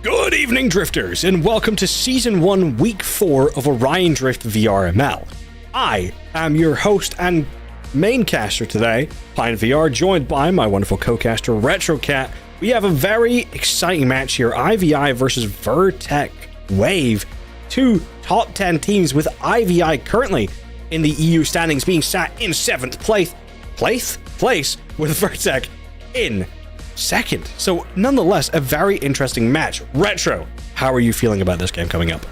Good evening, Drifters, and welcome to Season 1, Week 4 of Orion Drift VRML. I am your host and main caster today, Pine VR, joined by my wonderful co-caster, RetroCat. We have a very exciting match here, IVI versus Verteck Wave. Two top 10 teams with IVI currently in the EU standings being sat in 7th place with Verteck in second. So nonetheless, a very interesting match. Retro, how are you feeling about this game coming up?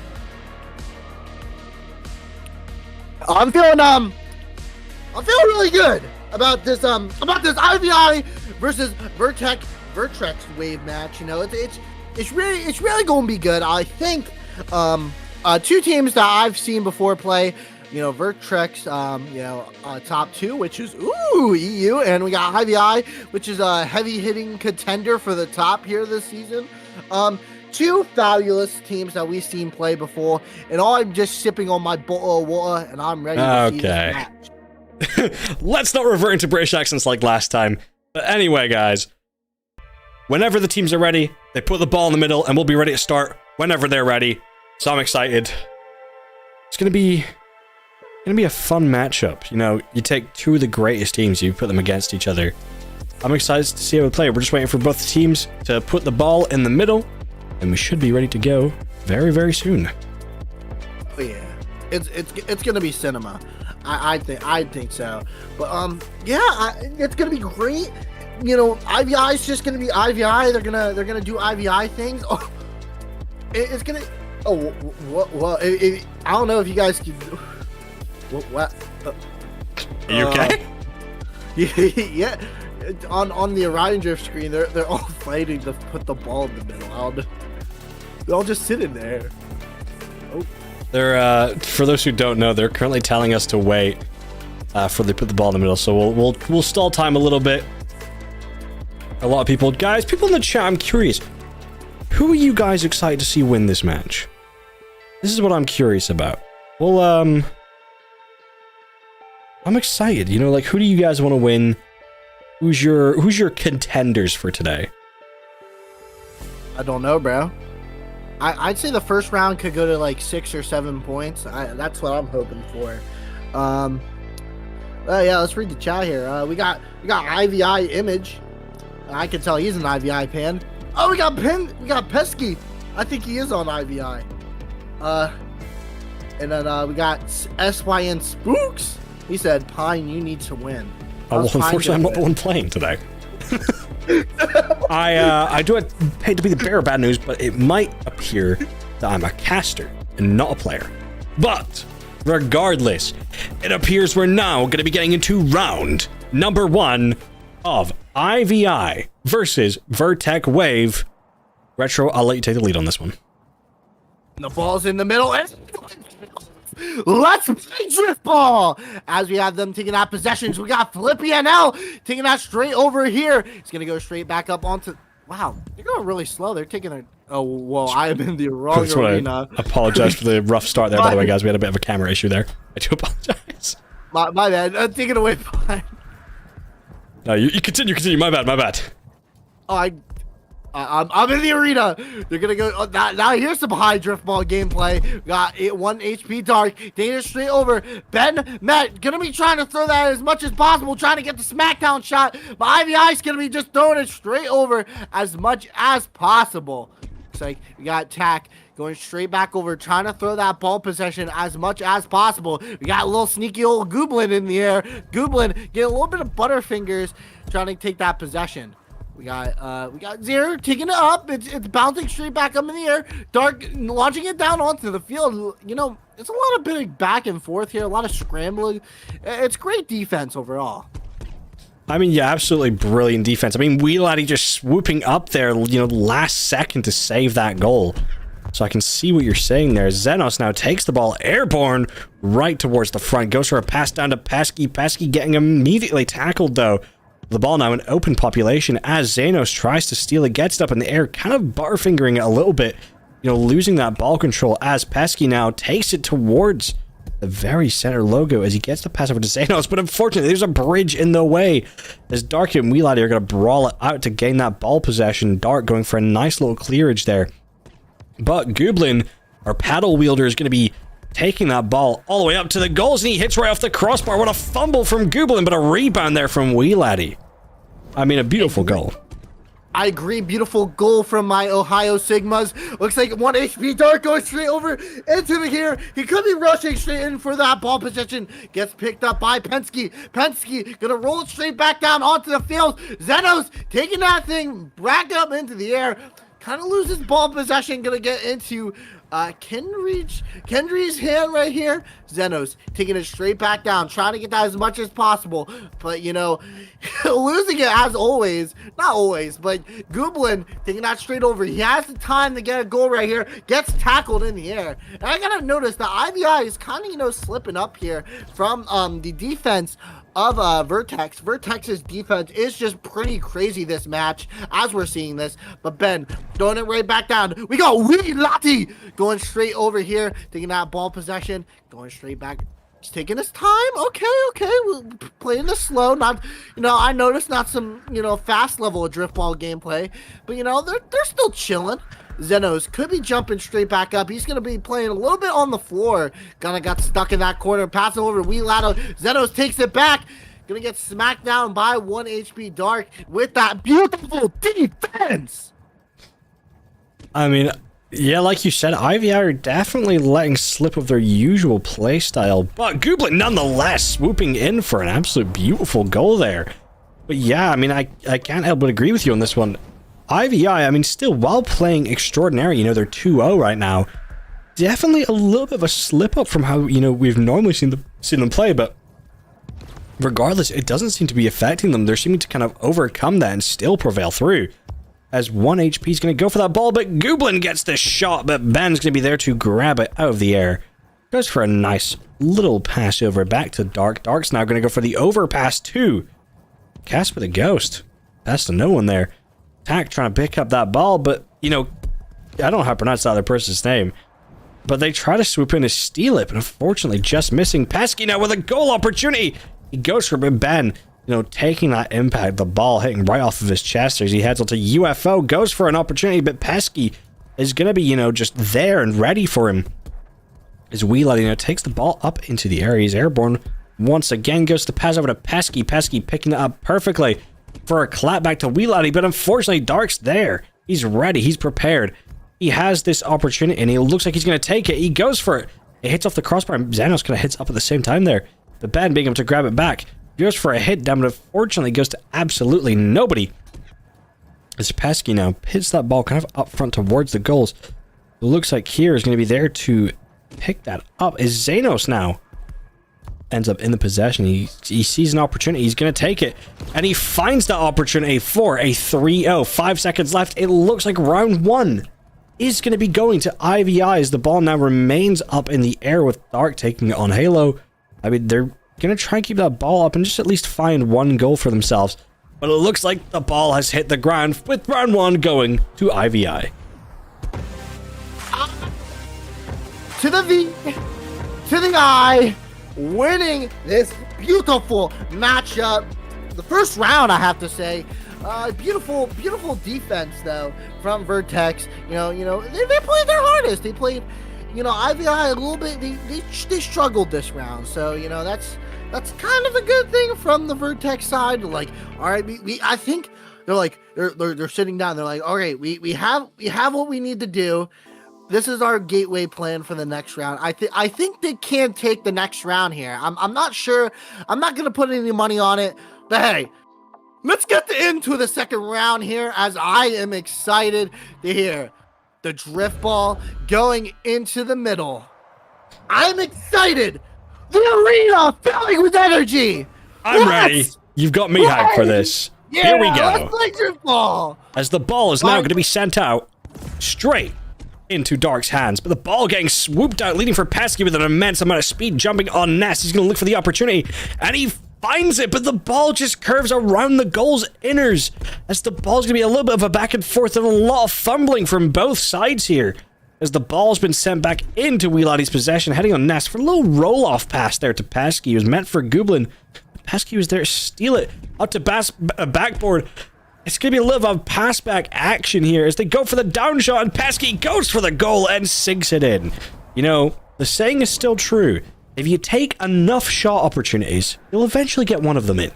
I'm feeling really good about this IVI versus Verteck Wave match. You know, it's really going to be good. I think two teams that I've seen before play. You know, Verteck's, top two, which is, EU, and we got IVI, which is a heavy-hitting contender for the top here this season. Two fabulous teams that we've seen play before, and I'm just sipping on my bottle of water, and I'm ready to see this match. Let's not revert into British accents like last time. But anyway, guys, whenever the teams are ready, they put the ball in the middle, and we'll be ready to start whenever they're ready. So I'm excited. It's going to be a fun matchup. You know, you take two of the greatest teams, you put them against each other. I'm excited to see how we play. We're just waiting for both teams to put the ball in the middle, and we should be ready to go very, very soon. Oh yeah, it's gonna be cinema. I think so. But it's gonna be great. You know, IVI is just gonna be IVI. They're gonna do IVI things. Oh, it's gonna. Oh, what? I don't know if you guys can. What? Are you okay? Yeah. On the Orion Drift screen, they're all fighting to put the ball in the middle. They're all just sitting there. Oh. They're for those who don't know, they're currently telling us to wait for they put the ball in the middle. So we'll stall time a little bit. A lot of people in the chat. I'm curious. Who are you guys excited to see win this match? This is what I'm curious about. Well, I'm excited. You know, like, who do you guys want to win? Who's your contenders for today? I don't know, bro. I'd say the first round could go to like 6 or 7 points. That's what I'm hoping for. Yeah, let's read the chat here. We got IVI Image. I can tell he's an IVI fan. Oh, we got Pesky. I think he is on IVI. And then we got SYN Spooks. He said, "Pine, you need to win." Oh, well, unfortunately, I'm not the one playing today. I do hate to be the bearer of bad news, but it might appear that I'm a caster and not a player. But regardless, it appears we're now going to be getting into round number 1 of IVI versus Verteck Wave. Retro, I'll let you take the lead on this one. The ball's in the middle. Let's play drift ball as we have them taking that possessions. We got Flippy NL taking that straight over here. He's gonna go straight back up onto. Wow, they're going really slow. They're taking a. Oh, well, I am in the wrong arena. I apologize for the rough start there. By the way, guys, we had a bit of a camera issue there. I do apologize. My bad. Take it away, Pine. No, you continue. My bad. Oh, I'm in the arena. They're gonna go. Now here's some high drift ball gameplay. We got 1 HP Dark. Data straight over. Ben Met gonna be trying to throw that as much as possible, trying to get the smackdown shot. But IVI's gonna be just throwing it straight over as much as possible. Looks like we got Tack going straight back over, trying to throw that ball possession as much as possible. We got a little sneaky old Gooblin in the air. Gooblin getting a little bit of butterfingers, trying to take that possession. We got Zero taking it up. It's bouncing straight back up in the air. Dark launching it down onto the field. You know, it's a lot of bit back and forth here. A lot of scrambling. It's great defense overall. I mean, yeah, absolutely brilliant defense. I mean, Wheeladdy just swooping up there, you know, last second to save that goal. So I can see what you're saying there. Xenos now takes the ball airborne right towards the front. Goes for a pass down to Pesky. Pesky getting immediately tackled, though. The ball now in open population as Xenos tries to steal it, gets it up in the air, kind of butterfingering it a little bit, you know, losing that ball control as Pesky now takes it towards the very center logo as he gets the pass over to Xenos, but unfortunately there's a bridge in the way as Dark and Wheeladdy are going to brawl it out to gain that ball possession. Dark going for a nice little clearage there But Gooblin, our paddle wielder, is going to be taking that ball all the way up to the goals, and he hits right off the crossbar. What a fumble from Gooblin, but a rebound there from Wee Laddie. I mean, a beautiful goal. I agree. Beautiful goal from my Ohio Sigmas. Looks like 1 HP Dark going straight over into the here. He could be rushing straight in for that ball possession. Gets picked up by Penske. Penske gonna roll it straight back down onto the field. Zenos taking that thing back up into the air. Kind of loses ball possession. Gonna get into Kendry's hand right here. Zenos taking it straight back down, trying to get that as much as possible. But, you know, losing it as always. Not always, but Gooblin taking that straight over. He has the time to get a goal right here. Gets tackled in the air. And I gotta notice that IVI is kind of, you know, slipping up here from the defense of Vertex. Vertex's defense is just pretty crazy this match, as we're seeing this. But Ben throwing it right back down. We got Wee Laddie going straight over here, taking that ball possession, going straight back. He's taking his time. Okay. We're playing this slow. Not, you know, I noticed not some, you know, fast level of drift ball gameplay, but you know, they're still chilling. Zenos could be jumping straight back up. He's going to be playing a little bit on the floor. Gonna got stuck in that corner. Pass it over to Wee Laddie. Zenos takes it back. Gonna get smacked down by 1 HP Dark with that beautiful defense. I mean, yeah, like you said, IVI are definitely letting slip of their usual play style, but Gooblin nonetheless swooping in for an absolute beautiful goal there. But yeah, I mean, I can't help but agree with you on this one. IVI, I mean, still, while playing extraordinary, you know, they're 2-0 right now. Definitely a little bit of a slip up from how, you know, we've normally seen them play, but regardless, it doesn't seem to be affecting them. They're seeming to kind of overcome that and still prevail through. As 1 HP is going to go for that ball, but Gooblin gets the shot, but Ben's going to be there to grab it out of the air. Goes for a nice little pass over back to Dark. Dark's now going to go for the overpass too. Casper the Ghost. Pass to no one there. Tack trying to pick up that ball, but, you know, I don't know how to pronounce the other person's name, but they try to swoop in to steal it, but unfortunately just missing. Pesky now with a goal opportunity. He goes for Ben, you know, taking that impact, the ball hitting right off of his chest as he heads onto UFO, goes for an opportunity, but Pesky is going to be, you know, just there and ready for him. As Wee Laddie, you know, takes the ball up into the air. He's airborne once again, goes to pass over to Pesky. Pesky picking it up perfectly for a clap back to Wee Laddie, but unfortunately Dark's there. He's ready, he's prepared. He has this opportunity and he looks like he's going to take it. He goes for it. It hits off the crossbar and Xanos kind of hits up at the same time there. But Ben being able to grab it back. Goes for a hit down, but unfortunately goes to absolutely nobody. As Pesky now hits that ball kind of up front towards the goals. It looks like here is going to be there to pick that up. Is Xanos now ends up in the possession. He sees an opportunity. He's going to take it. And he finds the opportunity for a 3-0. 5 seconds left. It looks like round 1 is going to be going to IVI as the ball now remains up in the air with Dark taking it on Halo. I mean, they're going to try and keep that ball up and just at least find 1 goal for themselves. But it looks like the ball has hit the ground with round 1 going to IVI. To the V, to the I, winning this beautiful matchup. The first round, I have to say. Beautiful defense, though, from Vertex. You know, they played their hardest. They played, IVI a little bit. They struggled this round. So, that's kind of a good thing from the Vertex side. Like, all right, I think they're like they're sitting down. They're like, all right, we have what we need to do. This is our gateway plan for the next round. I think they can take the next round here. I'm not sure. I'm not gonna put any money on it. But hey, let's get into the second round here, as I am excited to hear the drift ball going into the middle. I'm excited. The arena filling with energy. I'm ready. You've got me hyped for this. Yeah, here we go. Let's play drift ball. As the ball is now going to be sent out straight into Dark's hands, but the ball getting swooped out, leading for Pesky with an immense amount of speed, jumping on Ness. He's going to look for the opportunity, and he finds it, but the ball just curves around the goal's inners, as the ball's going to be a little bit of a back and forth and a lot of fumbling from both sides here, as the ball's been sent back into Wee Laddie's possession, heading on Ness for a little roll-off pass there to Pesky. It was meant for Gooblin. Pesky was there to steal it up to backboard. It's going to be a little bit of pass back action here as they go for the down shot, and Pesky goes for the goal and sinks it in. You know, the saying is still true. If you take enough shot opportunities, you'll eventually get one of them in.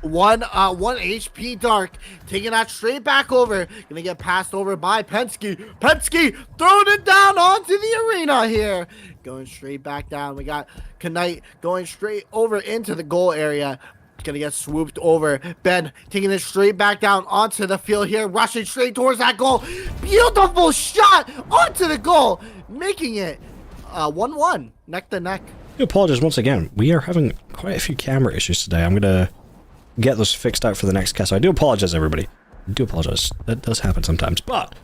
One HP Dark taking that straight back over. Gonna get passed over by Pensky. Pensky throwing it down onto the arena here. Going straight back down. We got Knight going straight over into the goal area. Gonna get swooped over. Ben taking it straight back down onto the field here. Rushing straight towards that goal. Beautiful shot onto the goal. Making it 1-1. Neck to neck. I apologize once again. We are having quite a few camera issues today. I'm gonna get those fixed out for the next cast. So I do apologize, everybody. I do apologize. That does happen sometimes. But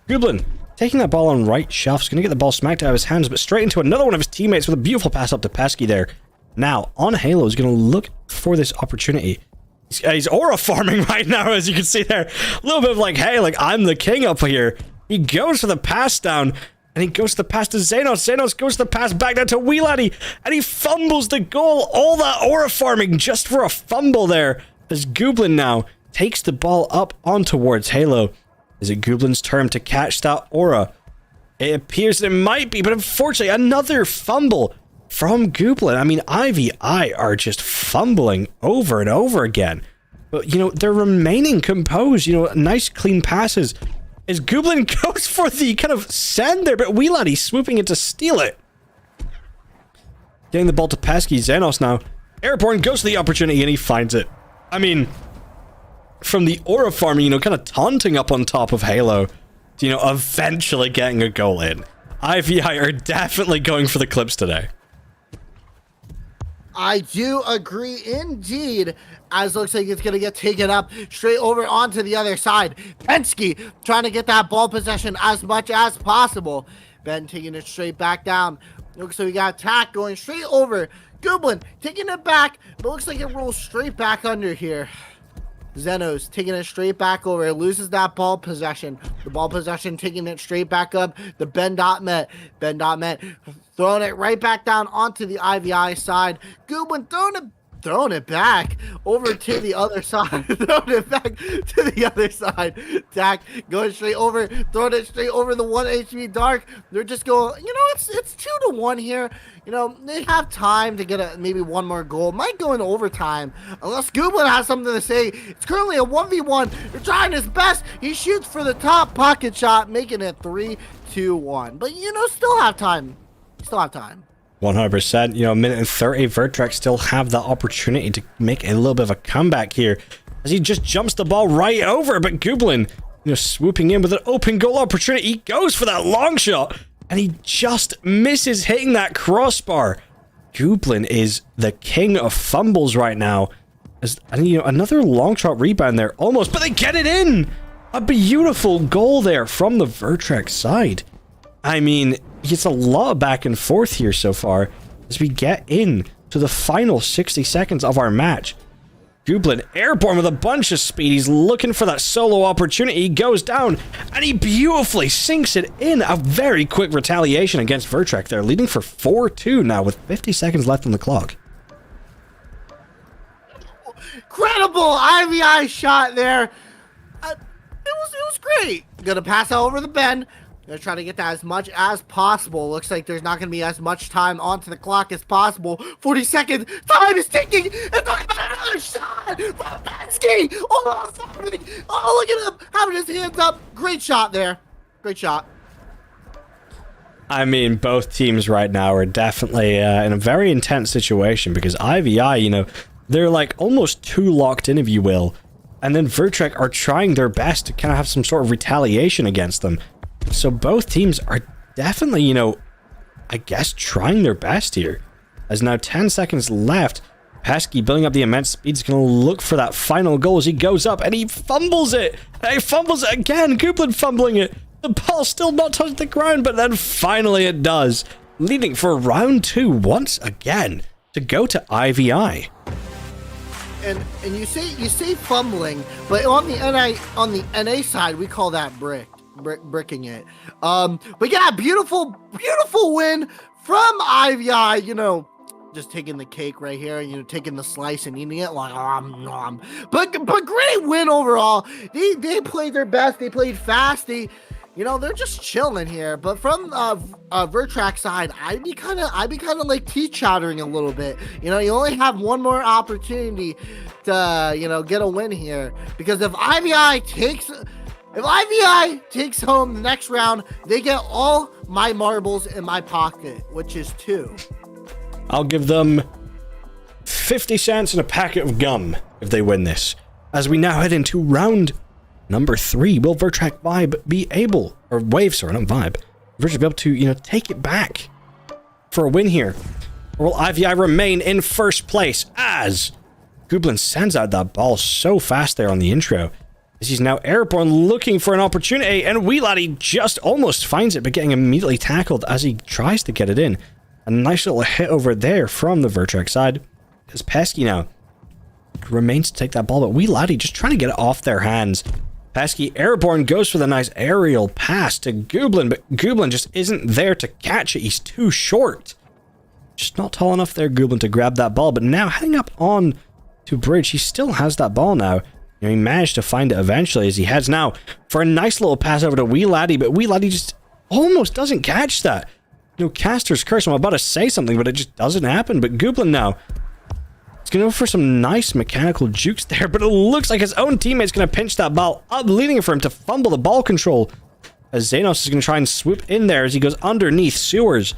Gublin taking that ball on right shelf is going to get the ball smacked out of his hands, but straight into another one of his teammates with a beautiful pass up to Pesky there. Now, on Halo is going to look for this opportunity. He's aura farming right now, as you can see there. A little bit of like, hey, like, I'm the king up here. He goes for the pass down, and he goes to the pass to Xenos. Xenos goes to the pass back down to Wheeladdy, and he fumbles the goal. All that aura farming just for a fumble there, as Gublin now takes the ball up on towards Halo. Is it Gublin's turn to catch that aura? It appears that it might be, but unfortunately, another fumble from Gublin. I mean, IVI are just fumbling over and over again. But, you know, they're remaining composed. You know, nice clean passes. As Gublin goes for the kind of send there, but Wheeladdy swooping in to steal it. Getting the ball to Pesky. Xenos now. Airborne goes to the opportunity and he finds it. I mean, from the aura farming, you know, kind of taunting up on top of Halo, to, you know, eventually getting a goal in. IVI are definitely going for the clips today. I do agree indeed, as looks like it's going to get taken up straight over onto the other side. Pensky trying to get that ball possession as much as possible. Ben taking it straight back down. Looks like we got attack going straight over. Gublin taking it back, but looks like it rolls straight back under here. Xenos taking it straight back over. It loses that ball possession. The ball possession taking it straight back up. The Ben.Met. Ben.Met throwing it right back down onto the IVI side. Gublin throwing it back over to the other side. Throwing it back to the other side. Dak going straight over. Throwing it straight over the 1 HP Dark. They're just going, you know, it's 2-1 here. You know, they have time to get maybe one more goal. Might go into overtime. Unless Gublin has something to say. It's currently a 1v1. They're trying his best. He shoots for the top pocket shot, making it 3-2-1. But, you know, still have time. Still have time. 100%. You know, a minute and 30. Verteck still have the opportunity to make a little bit of a comeback here, as he just jumps the ball right over. But Gublin, you know, swooping in with an open goal opportunity. He goes for that long shot, and he just misses hitting that crossbar. Gublin is the king of fumbles right now. And, you know, another long shot rebound there, almost, but they get it in. A beautiful goal there from the Verteck side. I mean, it's a lot of back and forth here so far as we get in to the final 60 seconds of our match. Gublin airborne with a bunch of speed. He's looking for that solo opportunity. He goes down and he beautifully sinks it in. A very quick retaliation against Verteck. They're leading for 4-2 now with 50 seconds left on the clock. Incredible IVI shot there. It was great. Gonna pass out over the Ben. Gonna try to get that as much as possible. Looks like there's not gonna be as much time onto the clock as possible. 40 seconds. Time is ticking. And look at another shot from Pensky. Oh, look at him having his hands up. Great shot there. Great shot. I mean, both teams right now are definitely in a very intense situation because IVI, you know, they're like almost too locked in, if you will. And then Verteck are trying their best to kind of have some sort of retaliation against them. So both teams are definitely, you know, I guess trying their best here. As now 10 seconds left, Pesky building up the immense speed is going to look for that final goal as he goes up and he fumbles it. And he fumbles it again. Gublin fumbling it. The ball still not touching the ground, but then finally it does. Leading for round 2 once again to go to IVI. And you say fumbling, but on the NA side we call that bricking it. But yeah, beautiful win from IVI. You know, just taking the cake right here, taking the slice and eating it like nom. But great win overall. They played their best. They played fast. They're just chilling here. But from Verteck side, I'd be kind of like teeth-chattering a little bit. You only have one more opportunity to get a win here, because if IVI takes home the next round, they get all my marbles in my pocket, which is 2. I'll give them 50 cents and a packet of gum if they win this. As we now head into round number 3, will Verteck Vibe be able, or Wave, sorry, not Vibe, Verteck be able to, take it back for a win here? Or will IVI remain in first place as Gooblin sends out that ball so fast there on the intro, as he's now airborne looking for an opportunity, and Weeladdie just almost finds it, but getting immediately tackled as he tries to get it in. A nice little hit over there from the Verteck side, as Pesky now remains to take that ball, but Weeladdie just trying to get it off their hands. Pesky airborne goes for the nice aerial pass to Gooblin, but Gooblin just isn't there to catch it. He's too short. Just not tall enough there, Gooblin, to grab that ball, but now heading up on to Bridge, he still has that ball now. He managed to find it eventually as he heads now for a nice little pass over to Weeladdie, but Weeladdie just almost doesn't catch that. Caster's Curse, I'm about to say something, but it just doesn't happen. But Gooblin now, he's going to go for some nice mechanical jukes there, but it looks like his own teammate's going to pinch that ball up, leading for him to fumble the ball control, as Xanos is going to try and swoop in there as he goes underneath Sewers.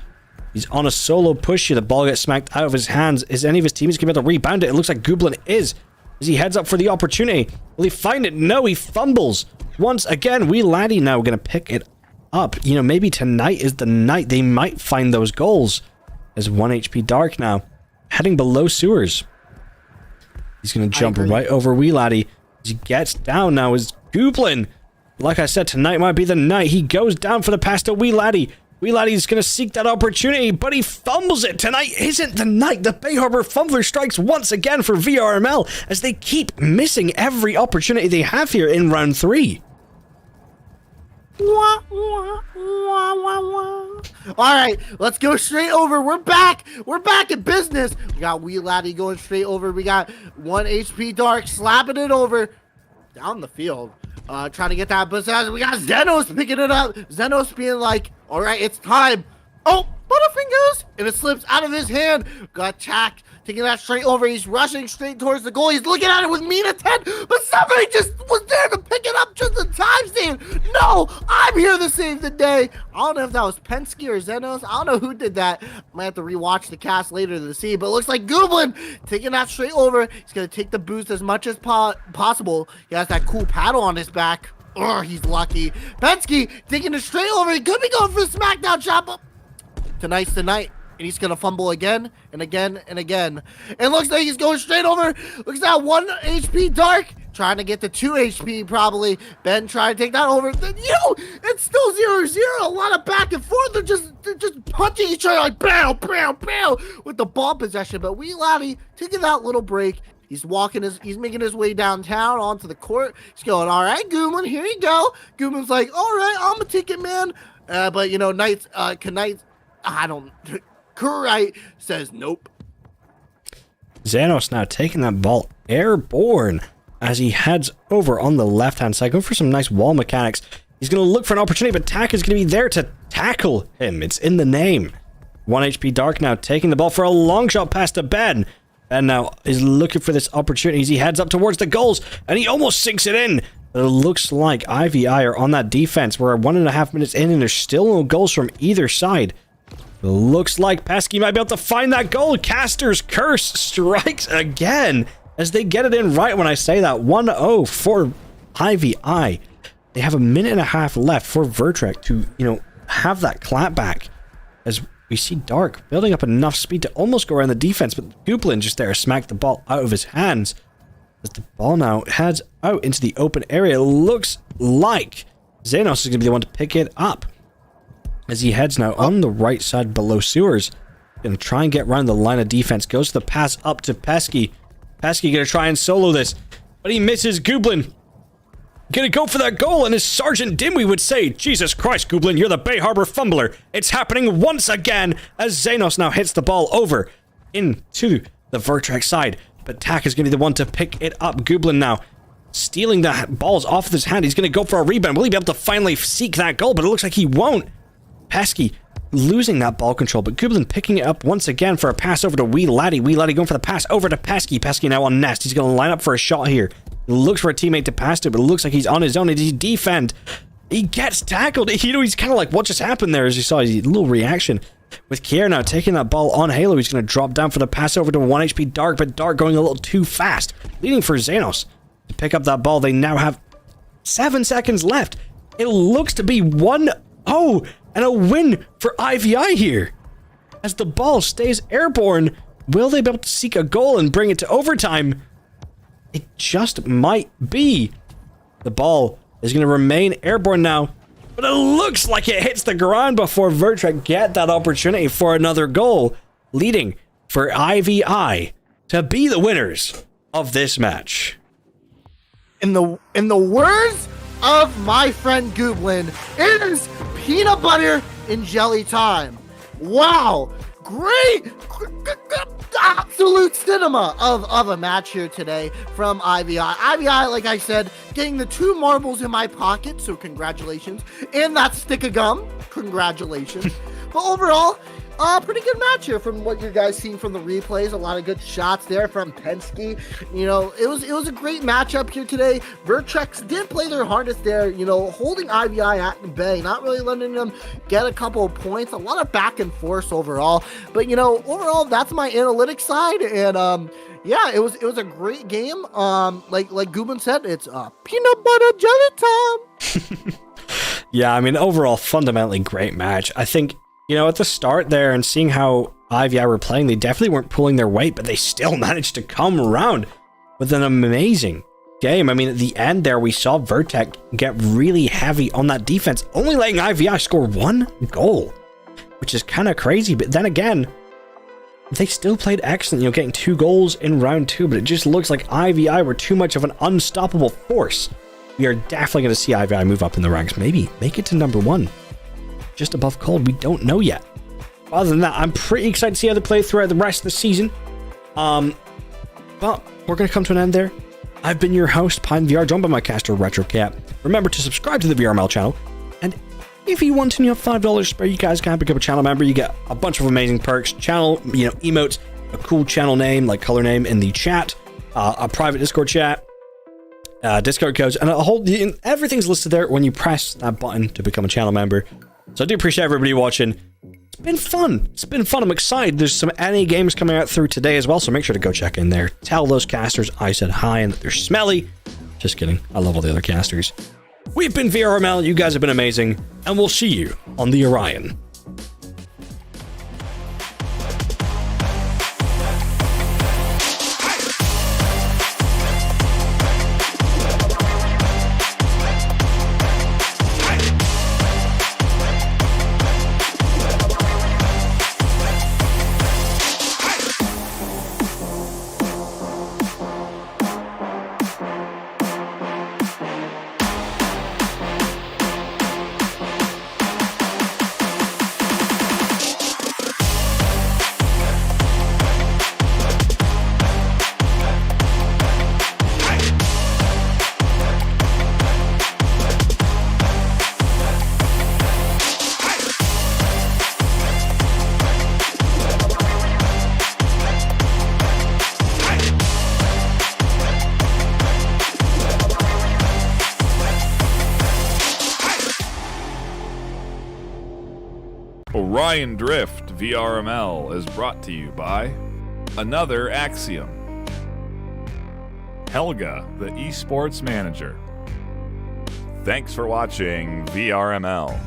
He's on a solo push here. The ball gets smacked out of his hands. Is any of his teammates going to be able to rebound it? It looks like Gooblin is, as he heads up for the opportunity. Will he find it? No, he fumbles. Once again, Weeladdie now going to pick it up. Maybe tonight is the night they might find those goals, as 1 HP Dark now heading below Sewers. He's going to jump right over Weeladdie as he gets down now as Gooblin. Like I said, tonight might be the night. He goes down for the pass to Weeladdie. Weeladdie's going to seek that opportunity, but he fumbles it. Tonight isn't the night. The Bay Harbor Fumbler strikes once again for VRML as they keep missing every opportunity they have here in round 3. Alright, let's go straight over. We're back in business. We got Weeladdie going straight over. We got 1 HP Dark slapping it over down the field, trying to get that. But we got Xenos picking it up. Xenos being like, alright, it's time. Oh, Butterfingers! And it slips out of his hand. Got Chak taking that straight over. He's rushing straight towards the goal. He's looking at it with Mina 10, but somebody just was there to pick it up just in time, saying, no, I'm here to save the day. I don't know if that was Pensky or Xenos. I don't know who did that. I might have to rewatch the cast later to see, but it looks like Gooblin taking that straight over. He's going to take the boost as much as possible. He has that cool paddle on his back. Oh, he's lucky. Pensky taking it straight over. He could be going for the smackdown chop up. Tonight's the night. And he's going to fumble again and again and again. And looks like he's going straight over. Looks at 1 HP Dark. Trying to get to 2 HP probably. Ben trying to take that over. It's still 0-0. A lot of back and forth. They're just punching each other like pow, pow, pow with the ball possession. But Weeladdie taking that little break. He's making his way downtown onto the court. He's going, all right, Gooblin, here you go. Gooblin's like, all right, I'm a ticket man. But, Knights, Kurite says nope. Xanos now taking that ball airborne as he heads over on the left-hand side, going for some nice wall mechanics. He's going to look for an opportunity, but Tak is going to be there to tackle him. It's in the name. 1 HP Dark now taking the ball for a long shot pass to Ben. Ben now is looking for this opportunity as he heads up towards the goals, and he almost sinks it in. But it looks like IVI are on that defense. We're 1.5 minutes in, and there's still no goals from either side. It looks like Pesky might be able to find that goal. Caster's Curse strikes again as they get it in right when I say that. 1-0 for IVI. They have 1.5 minutes left for Verteck to, have that clap back. As we see Dark building up enough speed to almost go around the defense, but Gooblin just there smacked the ball out of his hands. As the ball now heads out into the open area, it looks like Xanos is going to be the one to pick it up. As he heads now on the right side below Sewers. Going to try and get around the line of defense. Goes the pass up to Pesky. Pesky going to try and solo this. But he misses Gooblin. Going to go for that goal. And as Sergeant Dimwee would say, Jesus Christ, Gooblin, you're the Bay Harbor Fumbler. It's happening once again as Xanos now hits the ball over. into the Verteck side. But Tack is going to be the one to pick it up. Gooblin now stealing the balls off of his hand. He's going to go for a rebound. Will he be able to finally seek that goal? But it looks like he won't. Pesky losing that ball control, but Gooblin picking it up once again for a pass over to Wee Laddie. Wee Laddie going for the pass over to Pesky. Pesky now on Nest. He's going to line up for a shot here. He looks for a teammate to pass to, but it looks like he's on his own. Did he defend? He gets tackled. You know, he's kind of like, what just happened there? As you saw, his little reaction. With Kier now taking that ball on Halo, he's going to drop down for the pass over to 1 HP Dark, but Dark going a little too fast, leading for Xenos to pick up that ball. They now have 7 seconds left. It looks to be 1-0 and a win for IVI here. As the ball stays airborne, will they be able to seek a goal and bring it to overtime? It just might be. The ball is going to remain airborne now, but it looks like it hits the ground before Verteck get that opportunity for another goal, leading for IVI to be the winners of this match. In the words of my friend Gooblin, it is peanut butter and jelly time. Wow, great, absolute cinema of a match here today from IVI. IVI, like I said, getting the 2 marbles in my pocket, so congratulations. And that stick of gum, congratulations. But overall, pretty good match here from what you guys seen from the replays. A lot of good shots there from Penske. You know, it was a great matchup here today. Vertex did play their hardest there, you know, holding IVI at bay, not really letting them get a couple of points. A lot of back and forth overall. But, you know, overall, that's my analytics side. And, yeah, it was a great game. Like Gooblin said, it's peanut butter jelly time. Yeah, I mean, overall, fundamentally great match. I think, you know, at the start there and seeing how IVI were playing, they definitely weren't pulling their weight, but they still managed to come around with an amazing game. I mean, at the end there, we saw Verteck get really heavy on that defense, only letting IVI score 1 goal, which is kind of crazy. But then again, they still played excellent, you know, getting 2 goals in round 2, but it just looks like IVI were too much of an unstoppable force. We are definitely going to see IVI move up in the ranks, maybe make it to number 1. Just above Cold, we don't know yet. Other than that, I'm pretty excited to see how they play throughout the rest of the season. But we're going to come to an end there. I've been your host, Pine VR, joined by my caster, RetroCat. Remember to subscribe to the VRML channel, and if you want to, you know, $5 spare, you guys can become a channel member. You get a bunch of amazing perks, channel, you know, emotes, a cool channel name, like color name in the chat, a private Discord chat, Discord codes, and a whole, everything's listed there when you press that button to become a channel member. So I do appreciate everybody watching. It's been fun. It's been fun. I'm excited. There's some NA games coming out through today as well, so make sure to go check in there. Tell those casters I said hi and that they're smelly. Just kidding. I love all the other casters. We've been VRML. You guys have been amazing, and we'll see you on the Orion. Orion Drift VRML is brought to you by Another Axiom, Helga, the esports manager. Thanks for watching VRML.